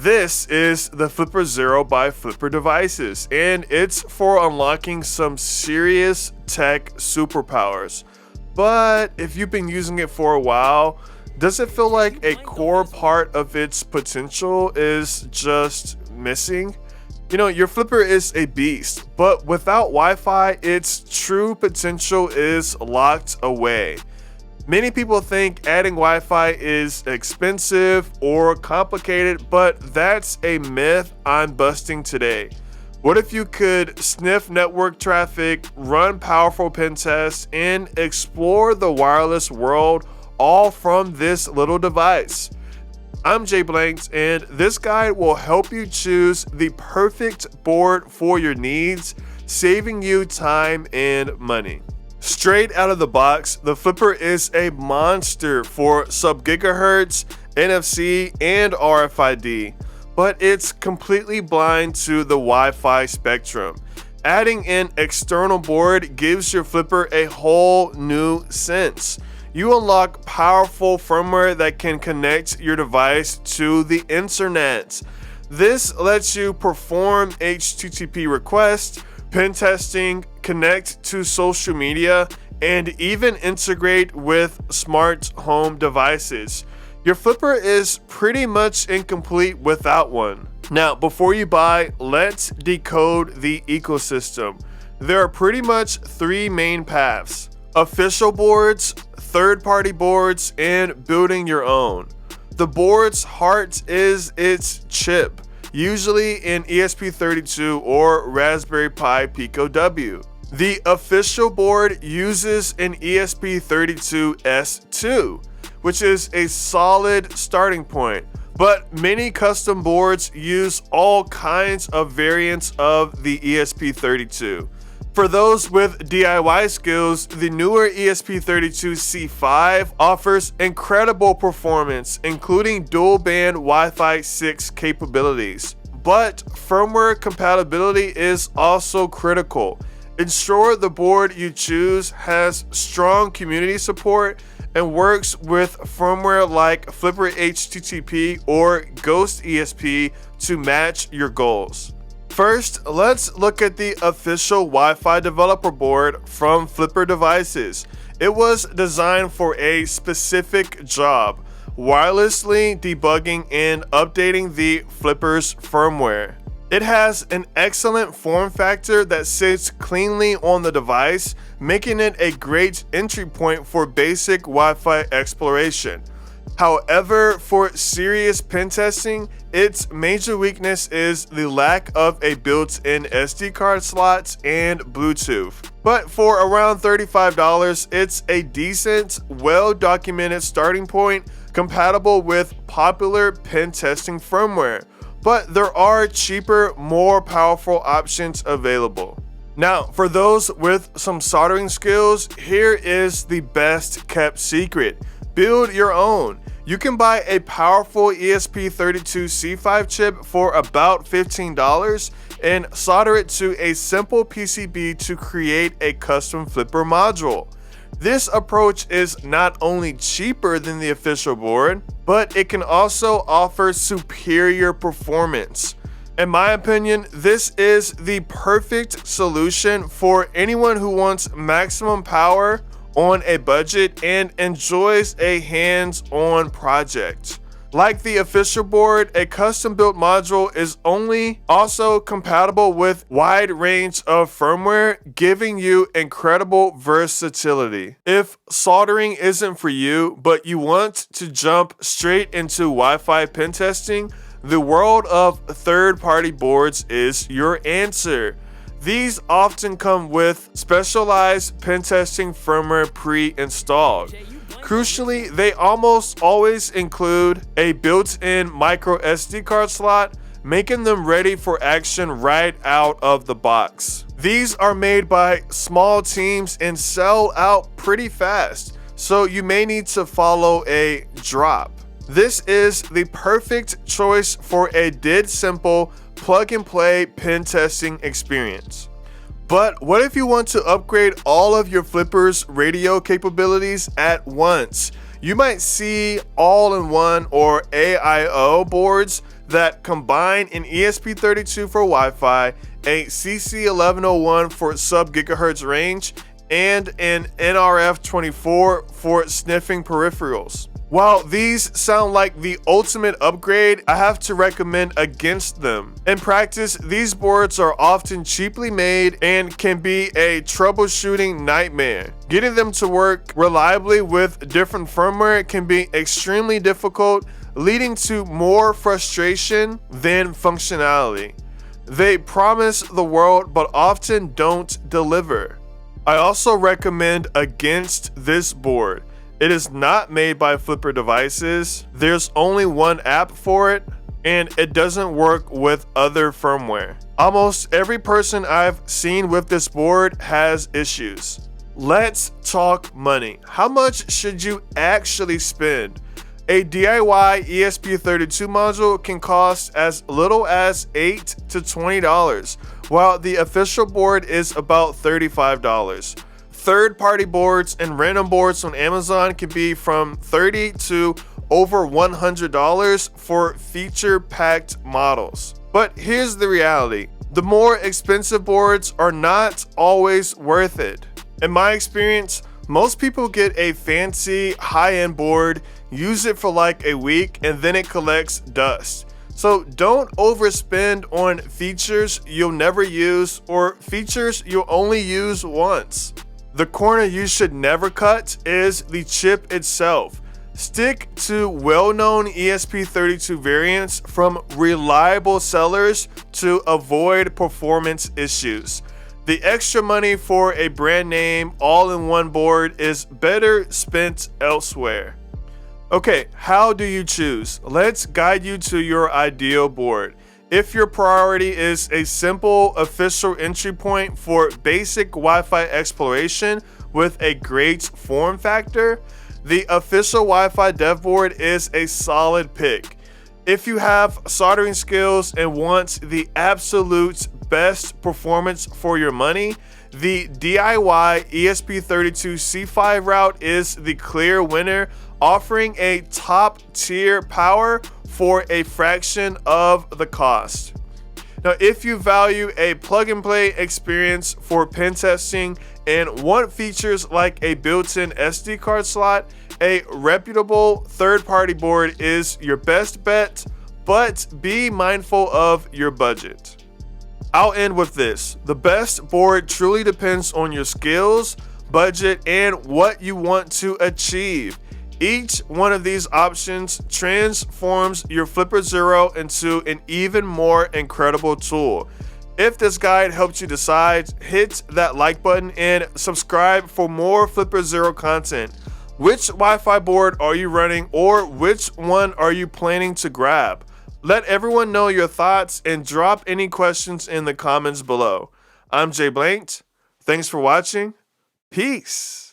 This is the flipperzero by Flipper Devices, and it's for unlocking some serious tech superpowers. But if you've been using it for a while, does it feel like a core part of its potential is just missing? Your flipper is a beast, but without Wi-Fi, its true potential is locked away. Many people think adding Wi-Fi is expensive or complicated, but that's a myth I'm busting today. What if you could sniff network traffic, run powerful pen tests, and explore the wireless world all from this little device? I'm Jay Blanks, and this guide will help you choose the perfect board for your needs, saving you time and money. Straight out of the box, the Flipper is a monster for sub-gigahertz, NFC, and RFID, but it's completely blind to the Wi-Fi spectrum. Adding an external board gives your Flipper a whole new sense. You unlock powerful firmware that can connect your device to the internet. This lets you perform HTTP requests, pen testing, connect to social media, and even integrate with smart home devices. Your Flipper is pretty much incomplete without one. Now, before you buy, let's decode the ecosystem. There are pretty much three main paths: official boards, third-party boards, and building your own. The board's heart is its chip, usually an ESP32 or Raspberry Pi Pico W. The official board uses an ESP32S2, which is a solid starting point, but many custom boards use all kinds of variants of the ESP32. For those with DIY skills, the newer ESP32C5 offers incredible performance, including dual-band Wi-Fi 6 capabilities. But firmware compatibility is also critical. Ensure the board you choose has strong community support and works with firmware like Flipper HTTP or Ghost ESP to match your goals. First, let's look at the official Wi-Fi developer board from Flipper Devices. It was designed for a specific job: wirelessly debugging and updating the Flipper's firmware. It has an excellent form factor that sits cleanly on the device, making it a great entry point for basic Wi-Fi exploration. However, for serious pen testing, its major weakness is the lack of a built-in SD card slots and Bluetooth. But for around $35, it's a decent, well-documented starting point compatible with popular pen testing firmware. But there are cheaper, more powerful options available. Now, for those with some soldering skills, here is the best kept secret: build your own. You can buy a powerful ESP32C5 chip for about $15 and solder it to a simple PCB to create a custom Flipper module. This approach is not only cheaper than the official board, but it can also offer superior performance. In my opinion, this is the perfect solution for anyone who wants maximum power on a budget and enjoys a hands-on project. Like the official board, a custom-built module is also compatible with wide range of firmware, giving you incredible versatility. If soldering isn't for you, but you want to jump straight into Wi-Fi pen testing, the world of third-party boards is your answer. These often come with specialized pen testing firmware pre-installed. Crucially, they almost always include a built-in micro SD card slot, making them ready for action right out of the box. These are made by small teams and sell out pretty fast, so you may need to follow a drop. This is the perfect choice for a dead simple plug-and-play pen testing experience. But what if you want to upgrade all of your Flipper's radio capabilities at once? You might see all-in-one or AIO boards that combine an ESP32 for Wi-Fi, a CC1101 for sub-gigahertz range, and an NRF24 for sniffing peripherals. While these sound like the ultimate upgrade, I have to recommend against them. In practice, these boards are often cheaply made and can be a troubleshooting nightmare. Getting them to work reliably with different firmware can be extremely difficult, leading to more frustration than functionality. They promise the world but often don't deliver. I also recommend against this board. It is not made by Flipper Devices, there's only one app for it, and it doesn't work with other firmware. Almost every person I've seen with this board has issues. Let's talk money. How much should you actually spend? A DIY ESP32 module can cost as little as $8 to $20, while the official board is about $35. Third-party boards and random boards on Amazon can be from $30 to over $100 for feature-packed models. But here's the reality. The more expensive boards are not always worth it. In my experience, most people get a fancy high-end board, use it for like a week, and then it collects dust. So don't overspend on features you'll never use or features you'll only use once. The corner you should never cut is the chip itself. Stick to well-known ESP32 variants from reliable sellers to avoid performance issues. The extra money for a brand name all-in-one board is better spent elsewhere. Okay, how do you choose? Let's guide you to your ideal board. If your priority is a simple official entry point for basic Wi-Fi exploration with a great form factor, the official Wi-Fi dev board is a solid pick. If you have soldering skills and want the absolute best performance for your money, the DIY ESP32 C5 route is the clear winner, offering a top-tier power for a fraction of the cost. Now, if you value a plug-and-play experience for pen testing and want features like a built-in SD card slot, a reputable third-party board is your best bet, but be mindful of your budget. I'll end with this. The best board truly depends on your skills, budget, and what you want to achieve. Each one of these options transforms your flipperzero into an even more incredible tool. If this guide helped you decide, hit that like button and subscribe for more flipperzero content. Which Wi-Fi board are you running, or which one are you planning to grab? Let everyone know your thoughts and drop any questions in the comments below. I'm Jay Blanked. Thanks for watching. Peace.